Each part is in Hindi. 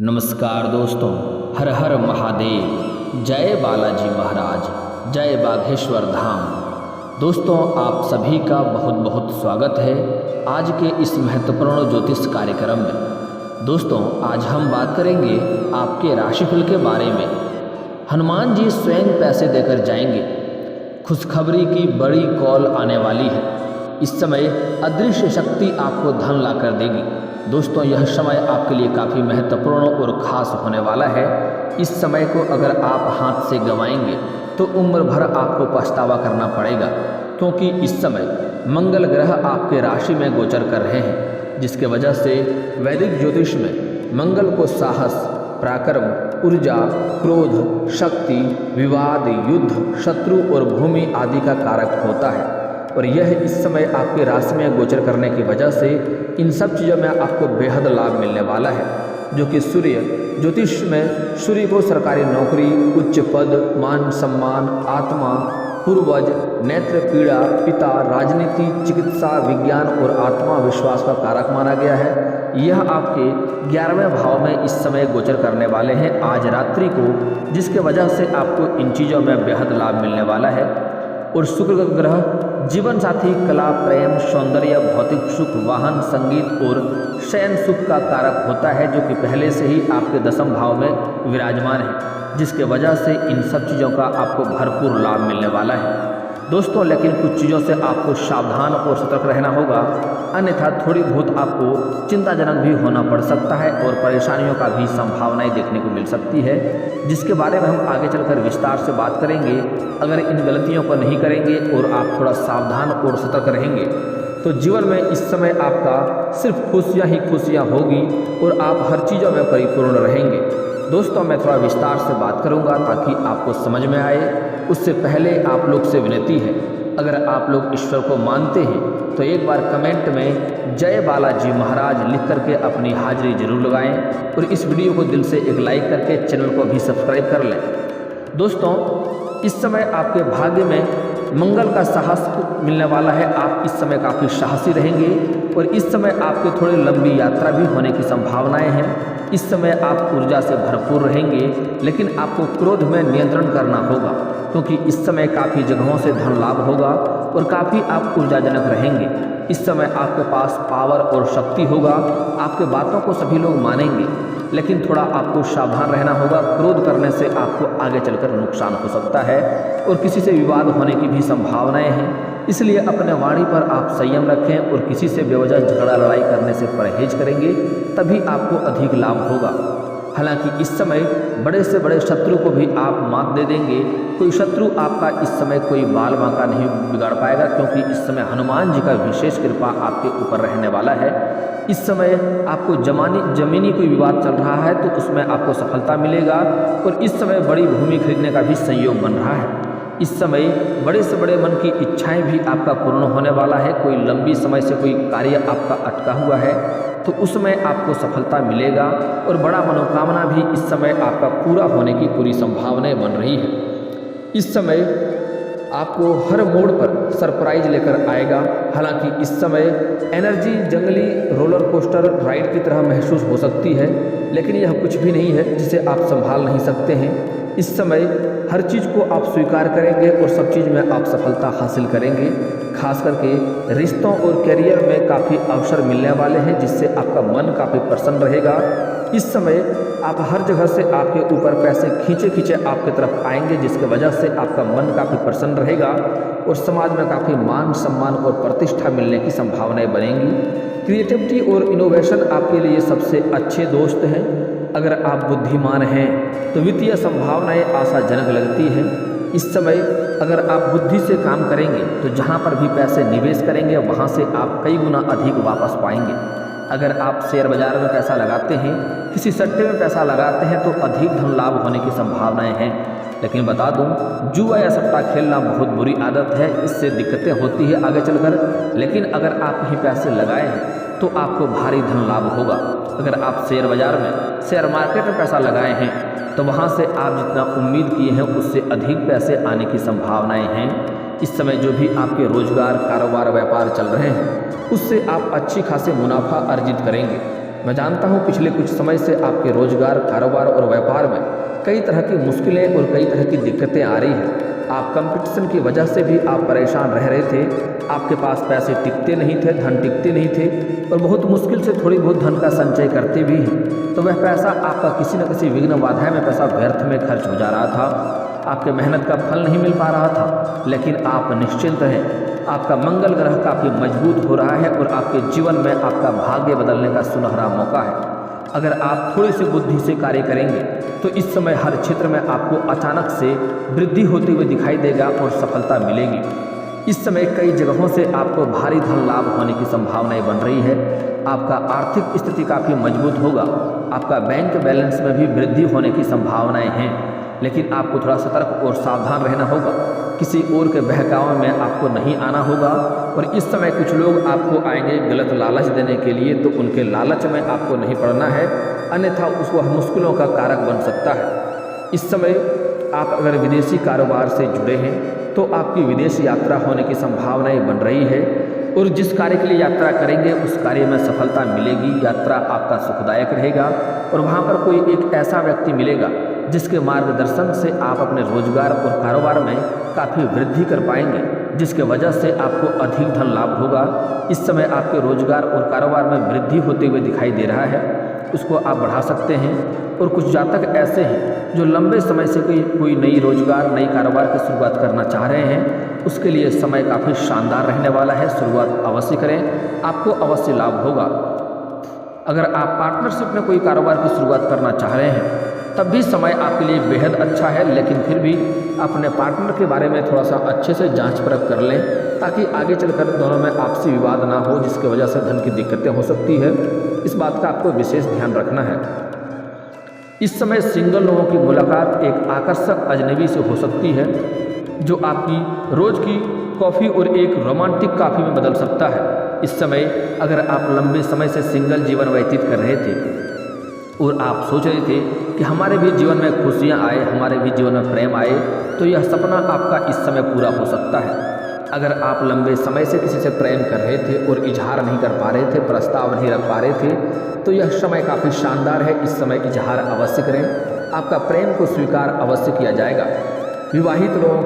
नमस्कार दोस्तों, हर हर महादेव। जय बालाजी महाराज, जय बाघेश्वर धाम। दोस्तों, आप सभी का बहुत बहुत स्वागत है आज के इस महत्वपूर्ण ज्योतिष कार्यक्रम में। दोस्तों, आज हम बात करेंगे आपके राशिफल के बारे में। हनुमान जी स्वयं पैसे देकर जाएंगे। खुशखबरी की बड़ी कॉल आने वाली है। इस समय अदृश्य शक्ति आपको धन लाकर देगी। दोस्तों, यह समय आपके लिए काफ़ी महत्वपूर्ण और ख़ास होने वाला है। इस समय को अगर आप हाथ से गंवाएंगे तो उम्र भर आपको पछतावा करना पड़ेगा, क्योंकि इस समय मंगल ग्रह आपके राशि में गोचर कर रहे हैं, जिसके वजह से वैदिक ज्योतिष में मंगल को साहस, पराक्रम, ऊर्जा, क्रोध, शक्ति, विवाद, युद्ध, शत्रु और भूमि आदि का कारक होता है। और यह इस समय आपके राशि में गोचर करने की वजह से इन सब चीज़ों में आपको बेहद लाभ मिलने वाला है, जो कि सूर्य ज्योतिष में सूर्य को सरकारी नौकरी, उच्च पद, मान सम्मान, आत्मा, पूर्वज, नेत्र पीड़ा, पिता, राजनीति, चिकित्सा, विज्ञान और आत्मा विश्वास का कारक माना गया है। यह आपके 11वें भाव में इस समय गोचर करने वाले हैं आज रात्रि को, जिसके वजह से आपको इन चीज़ों में बेहद लाभ मिलने वाला है। और शुक्र ग्रह जीवन साथी, कला, प्रेम, सौंदर्य, भौतिक सुख, वाहन, संगीत और शयन सुख का कारक होता है, जो कि पहले से ही आपके 10वें भाव में विराजमान है, जिसके वजह से इन सब चीज़ों का आपको भरपूर लाभ मिलने वाला है। दोस्तों, लेकिन कुछ चीज़ों से आपको सावधान और सतर्क रहना होगा, अन्यथा थोड़ी बहुत आपको चिंताजनक भी होना पड़ सकता है और परेशानियों का भी संभावनाएं देखने को मिल सकती है, जिसके बारे में हम आगे चलकर विस्तार से बात करेंगे। अगर इन गलतियों को नहीं करेंगे और आप थोड़ा सावधान और सतर्क रहेंगे तो जीवन में इस समय आपका सिर्फ खुशियाँ ही खुशियाँ होगी और आप हर चीज़ों में परिपूर्ण रहेंगे। दोस्तों, मैं थोड़ा विस्तार से बात करूंगा ताकि आपको समझ में आए। उससे पहले आप लोग से विनती है, अगर आप लोग ईश्वर को मानते हैं तो एक बार कमेंट में जय बालाजी महाराज लिख करके अपनी हाजिरी जरूर लगाएं और इस वीडियो को दिल से एक लाइक करके चैनल को भी सब्सक्राइब कर लें। दोस्तों, इस समय आपके भाग्य में मंगल का साहस मिलने वाला है। आप इस समय काफ़ी साहसी रहेंगे और इस समय आपके थोड़ी लंबी यात्रा भी होने की संभावनाएं हैं। इस समय आप ऊर्जा से भरपूर रहेंगे, लेकिन आपको क्रोध में नियंत्रण करना होगा, क्योंकि इस समय काफ़ी जगहों से धन लाभ होगा और काफ़ी आप ऊर्जाजनक रहेंगे। इस समय आपके पास पावर और शक्ति होगा, आपके बातों को सभी लोग मानेंगे, लेकिन थोड़ा आपको सावधान रहना होगा। क्रोध करने से आपको आगे चलकर नुकसान हो सकता है और किसी से विवाद होने की भी संभावनाएं हैं। इसलिए अपने वाणी पर आप संयम रखें और किसी से बेवजह झगड़ा लड़ाई करने से परहेज करेंगे, तभी आपको अधिक लाभ होगा। हालांकि इस समय बड़े से बड़े शत्रु को भी आप मात दे देंगे। कोई शत्रु आपका इस समय कोई बाल बांका नहीं बिगाड़ पाएगा, क्योंकि इस समय हनुमान जी का विशेष कृपा आपके ऊपर रहने वाला है। इस समय आपको जमीनी कोई विवाद चल रहा है तो उसमें आपको सफलता मिलेगा और इस समय बड़ी भूमि खरीदने का भी संयोग बन रहा है। इस समय बड़े से बड़े मन की इच्छाएं भी आपका पूर्ण होने वाला है। कोई लंबी समय से कोई कार्य आपका अटका हुआ है तो उसमें आपको सफलता मिलेगा और बड़ा मनोकामना भी इस समय आपका पूरा होने की पूरी संभावनाएं बन रही है। इस समय आपको हर मोड़ पर सरप्राइज लेकर आएगा। हालांकि इस समय एनर्जी जंगली रोलर कोस्टर राइड की तरह महसूस हो सकती है, लेकिन यह कुछ भी नहीं है जिसे आप संभाल नहीं सकते हैं। इस समय हर चीज़ को आप स्वीकार करेंगे और सब चीज़ में आप सफलता हासिल करेंगे। खास करके रिश्तों और करियर में काफ़ी अवसर मिलने वाले हैं, जिससे आपका मन काफ़ी प्रसन्न रहेगा। इस समय आप हर जगह से आपके ऊपर पैसे खींचे खींचे आपके तरफ आएंगे, जिसकी वजह से आपका मन काफ़ी प्रसन्न रहेगा और समाज में काफ़ी मान सम्मान और प्रतिष्ठा मिलने की संभावनाएं बनेंगी। क्रिएटिविटी और इनोवेशन आपके लिए सबसे अच्छे दोस्त हैं। अगर आप बुद्धिमान हैं तो वित्तीय संभावनाएं आशाजनक लगती हैं। इस समय अगर आप बुद्धि से काम करेंगे तो जहां पर भी पैसे निवेश करेंगे वहां से आप कई गुना अधिक वापस पाएंगे। अगर आप शेयर बाजार में पैसा लगाते हैं, किसी सट्टे में पैसा लगाते हैं तो अधिक धन लाभ होने की संभावनाएं हैं। लेकिन बता दूं, जुआ या सट्टा खेलना बहुत बुरी आदत है, इससे दिक्कतें होती है आगे चलकर। लेकिन अगर आप कहीं पैसे लगाए हैं तो आपको भारी धन लाभ होगा। अगर आप शेयर बाजार में, शेयर मार्केट में पैसा लगाए हैं तो वहाँ से आप जितना उम्मीद किए हैं उससे अधिक पैसे आने की संभावनाएं हैं। इस समय जो भी आपके रोजगार, कारोबार, व्यापार चल रहे हैं उससे आप अच्छी खासी मुनाफा अर्जित करेंगे। मैं जानता हूँ पिछले कुछ समय से आपके रोजगार, कारोबार और व्यापार में कई तरह की मुश्किलें और कई तरह की दिक्कतें आ रही हैं। आप कंपटीशन की वजह से भी आप परेशान रह रहे थे। आपके पास पैसे टिकते नहीं थे, धन टिकते नहीं थे और बहुत मुश्किल से थोड़ी बहुत धन का संचय करते भी हैं। तो वह पैसा आपका किसी न किसी विघ्न बाधा में पैसा व्यर्थ में खर्च हो जा रहा था। आपके मेहनत का फल नहीं मिल पा रहा था, लेकिन आप निश्चिंत रहें। आपका मंगल ग्रह काफ़ी मजबूत हो रहा है और आपके जीवन में आपका भाग्य बदलने का सुनहरा मौका है। अगर आप थोड़ी सी बुद्धि से कार्य करेंगे तो इस समय हर क्षेत्र में आपको अचानक से वृद्धि होते हुए दिखाई देगा और सफलता मिलेगी। इस समय कई जगहों से आपको भारी धन लाभ होने की संभावनाएं बन रही है। आपका आर्थिक स्थिति काफ़ी मजबूत होगा। आपका बैंक बैलेंस में भी वृद्धि होने की संभावनाएं हैं, लेकिन आपको थोड़ा सतर्क और सावधान रहना होगा। किसी और के बहकावे में आपको नहीं आना होगा और इस समय कुछ लोग आपको आएंगे गलत लालच देने के लिए, तो उनके लालच में आपको नहीं पड़ना है, अन्यथा उसको मुश्किलों का कारक बन सकता है। इस समय आप अगर विदेशी कारोबार से जुड़े हैं तो आपकी विदेश यात्रा होने की संभावनाएं बन रही है और जिस कार्य के लिए यात्रा करेंगे उस कार्य में सफलता मिलेगी। यात्रा आपका सुखदायक रहेगा और वहाँ पर कोई एक ऐसा व्यक्ति मिलेगा जिसके मार्गदर्शन से आप अपने रोजगार और कारोबार में काफ़ी वृद्धि कर पाएंगे, जिसके वजह से आपको अधिक धन लाभ होगा। इस समय आपके रोजगार और कारोबार में वृद्धि होते हुए दिखाई दे रहा है, उसको आप बढ़ा सकते हैं। और कुछ जातक ऐसे हैं जो लंबे समय से कोई नई रोजगार, नई कारोबार की शुरुआत करना चाह रहे हैं, उसके लिए समय काफ़ी शानदार रहने वाला है। शुरुआत अवश्य करें, आपको अवश्य लाभ होगा। अगर आप पार्टनरशिप में कोई कारोबार की शुरुआत करना चाह रहे हैं तब भी समय आपके लिए बेहद अच्छा है, लेकिन फिर भी अपने पार्टनर के बारे में थोड़ा सा अच्छे से जांच परख कर लें ताकि आगे चलकर दोनों में आपसी विवाद ना हो, जिसकी वजह से धन की दिक्कतें हो सकती है। इस बात का आपको विशेष ध्यान रखना है। इस समय सिंगल लोगों की मुलाकात एक आकर्षक अजनबी से हो सकती है जो आपकी रोज़ की कॉफ़ी और एक रोमांटिक कॉफ़ी में बदल सकता है। इस समय अगर आप लंबे समय से सिंगल जीवन व्यतीत कर रहे थे और आप सोच रहे थे कि हमारे भी जीवन में खुशियाँ आए, हमारे भी जीवन में प्रेम आए, तो यह सपना आपका इस समय पूरा हो सकता है। अगर आप लंबे समय से किसी से प्रेम कर रहे थे और इजहार नहीं कर पा रहे थे, प्रस्ताव नहीं रख पा रहे थे, तो यह समय काफ़ी शानदार है। इस समय इजहार अवश्य करें, आपका प्रेम को स्वीकार अवश्य किया जाएगा। विवाहित लोगों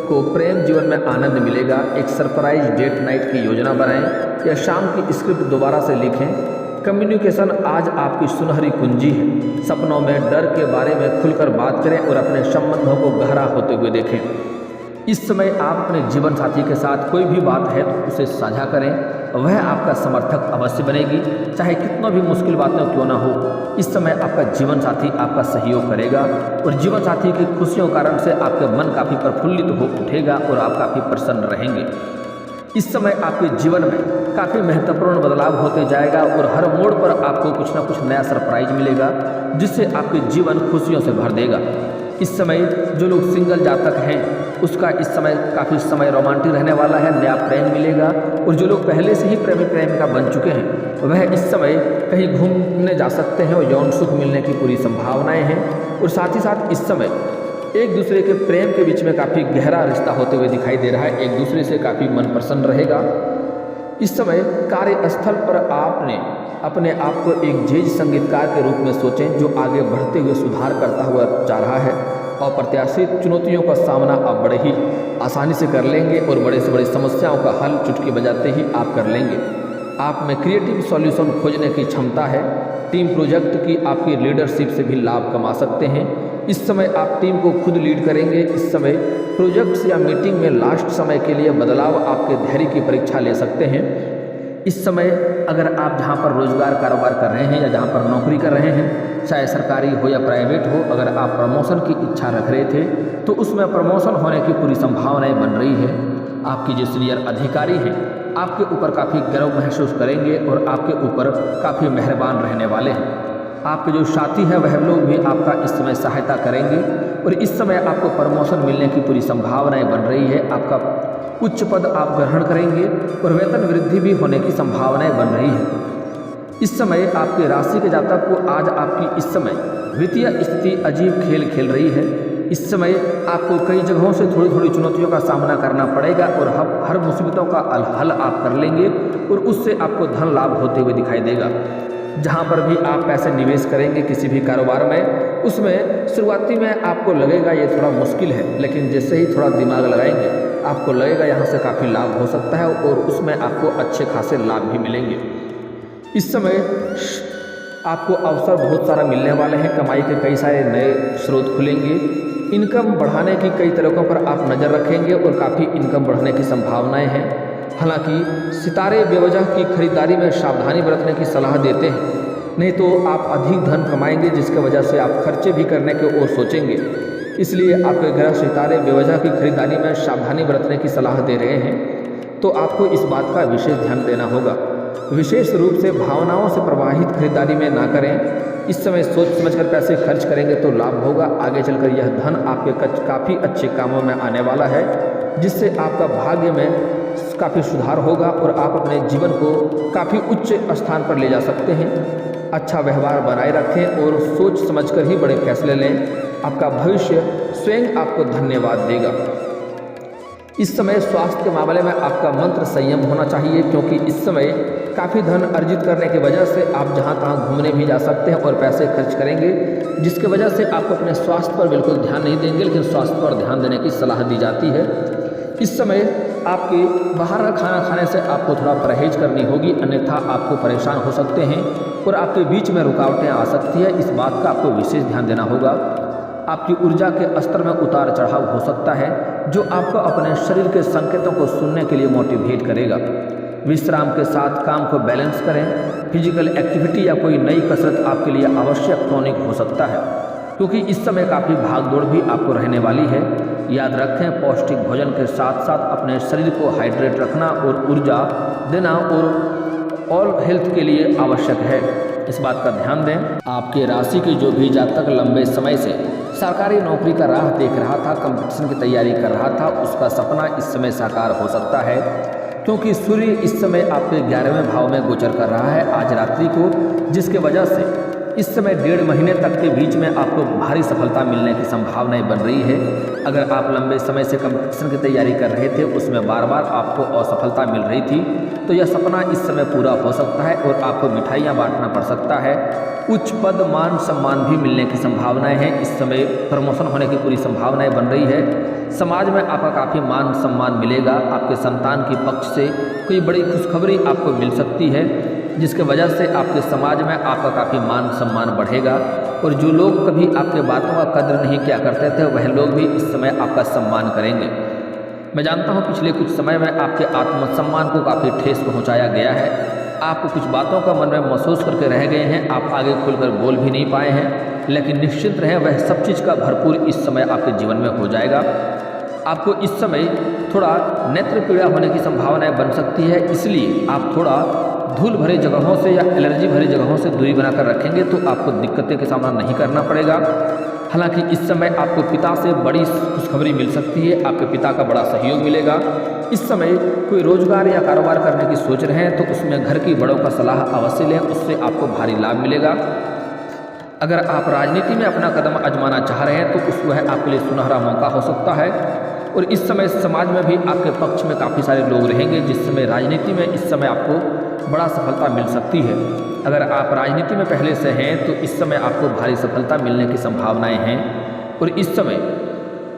को प्रेम जीवन में आनंद मिलेगा। एक सरप्राइज डेट नाइट की योजना बनाएं या शाम की स्क्रिप्ट दोबारा से लिखें। कम्युनिकेशन आज आपकी सुनहरी कुंजी है। सपनों में डर के बारे में खुलकर बात करें और अपने संबंधों को गहरा होते हुए देखें। इस समय आप अपने जीवन साथी के साथ कोई भी बात है तो उसे साझा करें, वह आपका समर्थक अवश्य बनेगी, चाहे कितना भी मुश्किल बातें क्यों ना हो। इस समय आपका जीवन साथी आपका सहयोग करेगा और जीवन साथी की खुशियों के कारण से आपके मन काफ़ी प्रफुल्लित हो उठेगा और आप काफ़ी प्रसन्न रहेंगे। इस समय आपके जीवन में काफ़ी महत्वपूर्ण बदलाव होते जाएगा और हर मोड़ पर आपको कुछ ना कुछ नया सरप्राइज मिलेगा जिससे आपके जीवन खुशियों से भर देगा। इस समय जो लोग सिंगल जातक हैं उसका इस समय काफ़ी समय रोमांटिक रहने वाला है, नया प्रेम मिलेगा। और जो लोग पहले से ही प्रेमी प्रेमिका बन चुके हैं वह इस समय कहीं घूमने जा सकते हैं और यौन सुख मिलने की पूरी संभावनाएं हैं। और साथ ही साथ इस समय एक दूसरे के प्रेम के बीच में काफ़ी गहरा रिश्ता होते हुए दिखाई दे रहा है, एक दूसरे से काफ़ी मन प्रसन्न रहेगा। इस समय कार्यस्थल पर आपने अपने आप को एक जेज संगीतकार के रूप में सोचें जो आगे बढ़ते हुए सुधार करता हुआ जा रहा है। अप्रत्याशित चुनौतियों का सामना आप बड़े ही आसानी से कर लेंगे और बड़े से बड़ी समस्याओं का हल चुटकी बजाते ही आप कर लेंगे। आप में क्रिएटिव सॉल्यूशन खोजने की क्षमता है। टीम प्रोजेक्ट की आपकी लीडरशिप से भी लाभ कमा सकते हैं। इस समय आप टीम को खुद लीड करेंगे। इस समय प्रोजेक्ट्स या मीटिंग में लास्ट समय के लिए बदलाव आपके धैर्य की परीक्षा ले सकते हैं। इस समय अगर आप जहां पर रोजगार कारोबार कर रहे हैं या जहां पर नौकरी कर रहे हैं, चाहे सरकारी हो या प्राइवेट हो, अगर आप प्रमोशन की इच्छा रख रहे थे तो उसमें प्रमोशन होने की पूरी संभावनाएं बन रही है। आपकी जो सीनियर अधिकारी हैं आपके ऊपर काफ़ी गर्व महसूस करेंगे और आपके ऊपर काफ़ी मेहरबान रहने वाले हैं। आपके जो साथी हैं वह लोग भी आपका इस समय सहायता करेंगे और इस समय आपको प्रमोशन मिलने की पूरी संभावनाएं बन रही है। आपका उच्च पद आप ग्रहण करेंगे और वेतन वृद्धि भी होने की संभावनाएं बन रही है। इस समय आपके राशि के जातक को आज आपकी इस समय वित्तीय स्थिति अजीब खेल खेल रही है। इस समय आपको कई जगहों से थोड़ी थोड़ी चुनौतियों का सामना करना पड़ेगा और हर मुसीबतों का हल आप कर लेंगे और उससे आपको धन लाभ होते हुए दिखाई देगा। जहाँ पर भी आप पैसे निवेश करेंगे किसी भी कारोबार में, उसमें शुरुआती में आपको लगेगा ये थोड़ा मुश्किल है, लेकिन जैसे ही थोड़ा दिमाग लगाएंगे आपको लगेगा यहाँ से काफ़ी लाभ हो सकता है और उसमें आपको अच्छे खासे लाभ भी मिलेंगे। इस समय आपको अवसर बहुत सारा मिलने वाले हैं, कमाई के कई सारे नए स्रोत खुलेंगे। इनकम बढ़ाने की कई तरीकों पर आप नज़र रखेंगे और काफ़ी इनकम बढ़ने की संभावनाएं हैं। हालांकि सितारे बेवजह की खरीदारी में सावधानी बरतने की सलाह देते हैं, नहीं तो आप अधिक धन कमाएंगे जिसकी वजह से आप खर्चे भी करने की ओर सोचेंगे। इसलिए आपके ग्रह सितारे बेवजह की खरीदारी में सावधानी बरतने की सलाह दे रहे हैं, तो आपको इस बात का विशेष ध्यान देना होगा। विशेष रूप से भावनाओं से प्रभावित खरीदारी में ना करें। इस समय सोच समझकर पैसे खर्च करेंगे तो लाभ होगा। आगे चलकर यह धन आपके काफ़ी अच्छे कामों में आने वाला है, जिससे आपका भाग्य में काफ़ी सुधार होगा और आप अपने जीवन को काफ़ी उच्च स्थान पर ले जा सकते हैं। अच्छा व्यवहार बनाए रखें और सोच समझकर ही बड़े फैसले लें। आपका भविष्य स्वयं आपको धन्यवाद देगा। इस समय स्वास्थ्य के मामले में आपका मंत्र संयम होना चाहिए, क्योंकि इस समय काफ़ी धन अर्जित करने की वजह से आप जहां तहां घूमने भी जा सकते हैं और पैसे खर्च करेंगे, जिसकी वजह से आप अपने स्वास्थ्य पर बिल्कुल ध्यान नहीं देंगे, लेकिन स्वास्थ्य पर ध्यान देने की सलाह दी जाती है। इस समय आपके बाहर का खाना खाने से आपको थोड़ा परहेज करनी होगी, अन्यथा आपको परेशान हो सकते हैं और आपके बीच में रुकावटें आ सकती है। इस बात का आपको विशेष ध्यान देना होगा। आपकी ऊर्जा के स्तर में उतार चढ़ाव हो सकता है, जो आपको अपने शरीर के संकेतों को सुनने के लिए मोटिवेट करेगा। विश्राम के साथ काम को बैलेंस करें। फिजिकल एक्टिविटी या कोई नई कसरत आपके लिए आवश्यक टॉनिक हो सकता है, क्योंकि इस समय काफ़ी भागदौड़ भी आपको रहने वाली है। याद रखें, पौष्टिक भोजन के साथ साथ अपने शरीर को हाइड्रेट रखना और ऊर्जा देना और ऑल हेल्थ के लिए आवश्यक है। इस बात का ध्यान दें। आपके राशि के जो भी जातक लंबे समय से सरकारी नौकरी का राह देख रहा था, कंपटीशन की तैयारी कर रहा था, उसका सपना इस समय साकार हो सकता है, क्योंकि सूर्य इस समय आपके 11वें भाव में गोचर कर रहा है आज रात्रि को, जिसके वजह से इस समय 1.5 महीने तक के बीच में आपको भारी सफलता मिलने की संभावनाएं बन रही है। अगर आप लंबे समय से कंपटीशन की तैयारी कर रहे थे, उसमें बार बार आपको असफलता मिल रही थी, तो यह सपना इस समय पूरा हो सकता है और आपको मिठाइयाँ बांटना पड़ सकता है। उच्च पद मान सम्मान भी मिलने की संभावनाएं हैं। इस समय प्रमोशन होने की पूरी संभावनाएं बन रही है। समाज में आपका काफ़ी मान सम्मान मिलेगा। आपके संतान की पक्ष से कोई बड़ी खुशखबरी आपको मिल सकती है, जिसके वजह से आपके समाज में आपका काफ़ी मान सम्मान बढ़ेगा और जो लोग कभी आपके बातों का कद्र नहीं किया करते थे, वह लोग भी इस समय आपका सम्मान करेंगे। मैं जानता हूँ पिछले कुछ समय में आपके आत्मसम्मान को काफ़ी ठेस पहुँचाया गया है। आप कुछ बातों का मन में महसूस करके रह गए हैं, आप आगे खुलकर बोल भी नहीं पाए हैं, लेकिन निश्चिंत रहें, वह सब चीज़ का भरपूर इस समय आपके जीवन में हो जाएगा। आपको इस समय थोड़ा नेत्र पीड़ा होने की संभावनाएं बन सकती है, इसलिए आप थोड़ा धूल भरे जगहों से या एलर्जी भरी जगहों से दूरी बनाकर रखेंगे तो आपको दिक्कतें का सामना नहीं करना पड़ेगा। हालांकि इस समय आपको पिता से बड़ी खुशखबरी मिल सकती है, आपके पिता का बड़ा सहयोग मिलेगा। इस समय कोई रोजगार या कारोबार करने की सोच रहे हैं तो उसमें घर की बड़ों का सलाह अवश्य लें, उससे आपको भारी लाभ मिलेगा। अगर आप राजनीति में अपना कदम आजमाना चाह रहे हैं तो उस वह आपके लिए सुनहरा मौका हो सकता है और इस समय समाज में भी आपके पक्ष में काफ़ी सारे लोग रहेंगे, जिस समय राजनीति में इस समय आपको बड़ा सफलता मिल सकती है। अगर आप राजनीति में पहले से हैं तो इस समय आपको भारी सफलता मिलने की संभावनाएं हैं और इस समय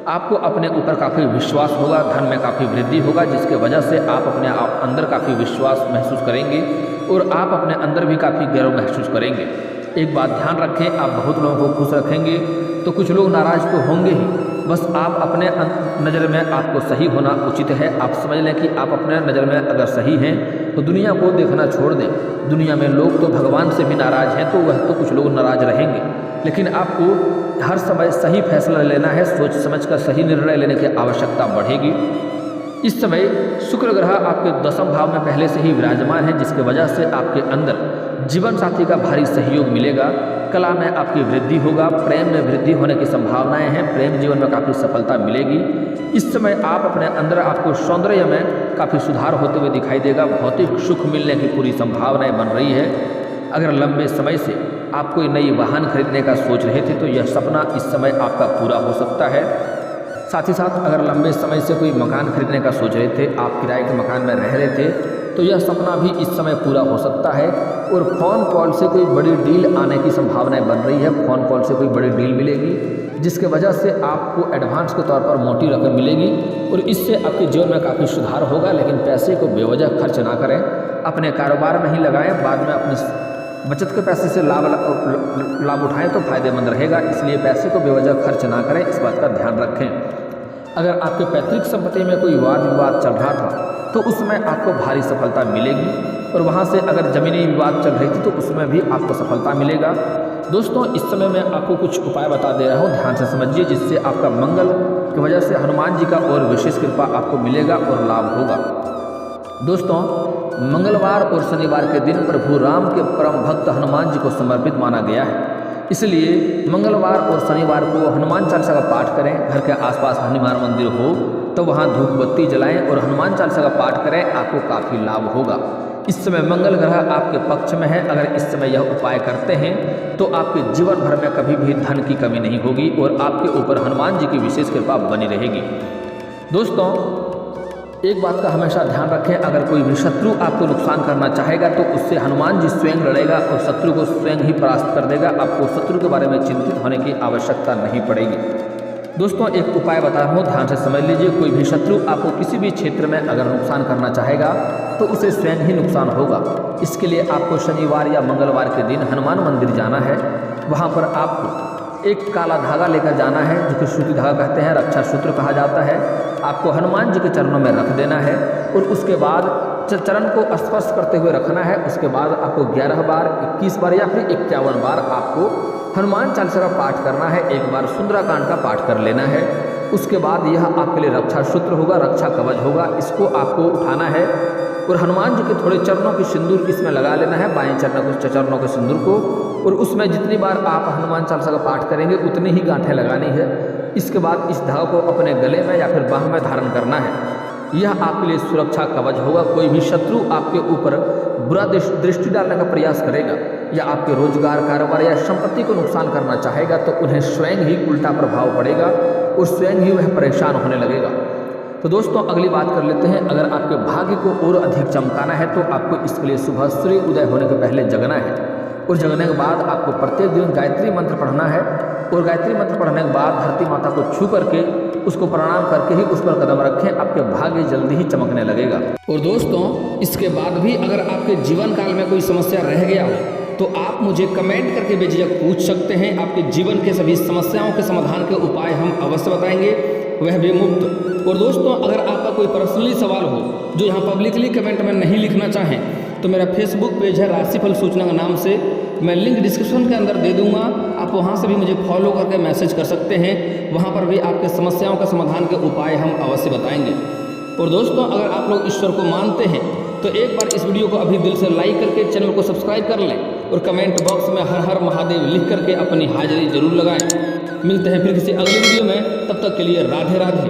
आपको अपने ऊपर काफ़ी विश्वास होगा, धन में काफ़ी वृद्धि होगा, जिसके वजह से आप अपने अंदर काफ़ी विश्वास महसूस करेंगे और आप अपने अंदर भी काफ़ी गर्व महसूस करेंगे। एक बात ध्यान रखें, आप बहुत लोगों को खुश रखेंगे तो कुछ लोग नाराज़ तो होंगे ही, बस आप अपने नज़र में आपको सही होना उचित है। आप समझ लें कि आप अपने नज़र में अगर सही हैं तो दुनिया को देखना छोड़ दें। दुनिया में लोग तो भगवान से भी नाराज़ हैं, तो वह तो कुछ लोग नाराज़ रहेंगे, लेकिन आपको हर समय सही फैसला लेना है, सोच समझकर सही निर्णय लेने की आवश्यकता बढ़ेगी। इस समय शुक्र ग्रह आपके 10वें भाव में पहले से ही विराजमान है, जिसके वजह से आपके अंदर जीवन साथी का भारी सहयोग मिलेगा। कला में आपकी वृद्धि होगा, प्रेम में वृद्धि होने की संभावनाएं हैं, प्रेम जीवन में काफ़ी सफलता मिलेगी। इस समय आप अपने अंदर आपको सौंदर्य में काफ़ी सुधार होते हुए दिखाई देगा, भौतिक सुख मिलने की पूरी संभावनाएं बन रही है। अगर लंबे समय से आप कोई नई वाहन खरीदने का सोच रहे थे तो यह सपना इस समय आपका पूरा हो सकता है। साथ ही साथ अगर लंबे समय से कोई मकान खरीदने का सोच रहे थे, आप किराए के मकान में रह रहे थे तो यह सपना भी इस समय पूरा हो सकता है। और फ़ोन कॉल से कोई बड़ी डील आने की संभावनाएं बन रही है। फ़ोन कॉल से कोई बड़ी डील मिलेगी जिसके वजह से आपको एडवांस के तौर पर मोटी रकम मिलेगी और इससे आपके जीवन में काफ़ी सुधार होगा। लेकिन पैसे को बेवजह खर्च ना करें, अपने कारोबार में ही लगाएं, बाद में अपने बचत के पैसे से लाभ उठाएं तो फायदेमंद रहेगा। इसलिए पैसे को बेवजह खर्च ना करें, इस बात का ध्यान रखें। अगर आपके पैतृक संपत्ति में कोई वाद विवाद चल रहा था तो उसमें आपको भारी सफलता मिलेगी और वहाँ से अगर ज़मीनी विवाद चल रही थी तो उसमें भी आपको सफलता मिलेगा। दोस्तों, इस समय मैं आपको कुछ उपाय बता दे रहा हूँ, ध्यान से समझिए, जिससे आपका मंगल की वजह से हनुमान जी का और विशेष कृपा आपको मिलेगा और लाभ होगा। दोस्तों, मंगलवार और शनिवार के दिन प्रभु राम के परम भक्त हनुमान जी को समर्पित माना गया है। इसलिए मंगलवार और शनिवार को हनुमान चालीसा का पाठ करें। घर के आसपास हनुमान मंदिर हो तो वहाँ धूप बत्ती जलाएं और हनुमान चालीसा का पाठ करें, आपको काफ़ी लाभ होगा। इस समय मंगल ग्रह आपके पक्ष में है। अगर इस समय यह उपाय करते हैं तो आपके जीवन भर में कभी भी धन की कमी नहीं होगी और आपके ऊपर हनुमान जी की विशेष कृपा बनी रहेगी। दोस्तों, एक बात का हमेशा ध्यान रखें, अगर कोई भी शत्रु आपको नुकसान करना चाहेगा तो उससे हनुमान जी स्वयं लड़ेगा और शत्रु को स्वयं ही परास्त कर देगा। आपको शत्रु के बारे में चिंतित होने की आवश्यकता नहीं पड़ेगी। दोस्तों, एक उपाय बता रहा हूँ, ध्यान से समझ लीजिए। कोई भी शत्रु आपको किसी भी क्षेत्र में अगर नुकसान करना चाहेगा तो उसे स्वयं ही नुकसान होगा। इसके लिए आपको शनिवार या मंगलवार के दिन हनुमान मंदिर जाना है। वहाँ पर आपको एक काला धागा लेकर जाना है, जो कि सूती धागा कहते हैं, रक्षा सूत्र कहा जाता है। आपको हनुमान जी के चरणों में रख देना है और उसके बाद चरण को स्पर्श करते हुए रखना है। उसके बाद आपको 11 बार, 21 बार या फिर 51 बार आपको हनुमान चालीसा का पाठ करना है। एक बार सुंदराकांड का पाठ कर लेना है। उसके बाद यह आपके लिए रक्षा सूत्र होगा, रक्षा कवच होगा। इसको आपको उठाना है और हनुमान जी के थोड़े चरणों की सिंदूर इसमें लगा लेना है, बाएं चरणों के सिंदूर को। और उसमें जितनी बार आप हनुमान चालीसा का पाठ करेंगे उतनी ही गांठें लगानी है। इसके बाद इस धागा को अपने गले में या फिर बाह में धारण करना है। यह आपके लिए सुरक्षा कवच होगा। कोई भी शत्रु आपके ऊपर बुरा दृष्टि डालने का प्रयास करेगा या आपके रोजगार, कारोबार या संपत्ति को नुकसान करना चाहेगा तो उन्हें स्वयं ही उल्टा प्रभाव पड़ेगा और स्वयं ही वह परेशान होने लगेगा। तो दोस्तों, अगली बात कर लेते हैं। अगर आपके भाग्य को और अधिक चमकाना है तो आपको इसके लिए सुबह सूर्य उदय होने के पहले जगना है और जगने के बाद आपको प्रत्येक दिन गायत्री मंत्र पढ़ना है और गायत्री मंत्र पढ़ने के बाद धरती माता को छू करके उसको प्रणाम करके ही उस पर कदम रखें। आपके भाग्य जल्दी ही चमकने लगेगा। और दोस्तों, इसके बाद भी अगर आपके जीवन काल में कोई समस्या रह गया हो तो आप मुझे कमेंट करके बेझिझक पूछ सकते हैं। आपके जीवन के सभी समस्याओं के समाधान के उपाय हम अवश्य बताएंगे, वह भी मुफ्त। और दोस्तों, अगर आपका कोई पर्सनली सवाल हो जो यहाँ पब्लिकली कमेंट में नहीं लिखना चाहें तो मेरा फेसबुक पेज है राशिफल सूचना के नाम से, मैं लिंक डिस्क्रिप्शन के अंदर दे दूंगा। आप वहां से भी मुझे फॉलो करके मैसेज कर सकते हैं। वहां पर भी आपके समस्याओं का समाधान के उपाय हम अवश्य बताएंगे। और दोस्तों, अगर आप लोग ईश्वर को मानते हैं तो एक बार इस वीडियो को अभी दिल से लाइक करके चैनल को सब्सक्राइब कर लें और कमेंट बॉक्स में हर हर महादेव लिख करके अपनी हाजिरी जरूर लगाएं। मिलते हैं फिर किसी अगले वीडियो में, तब तक के लिए राधे राधे।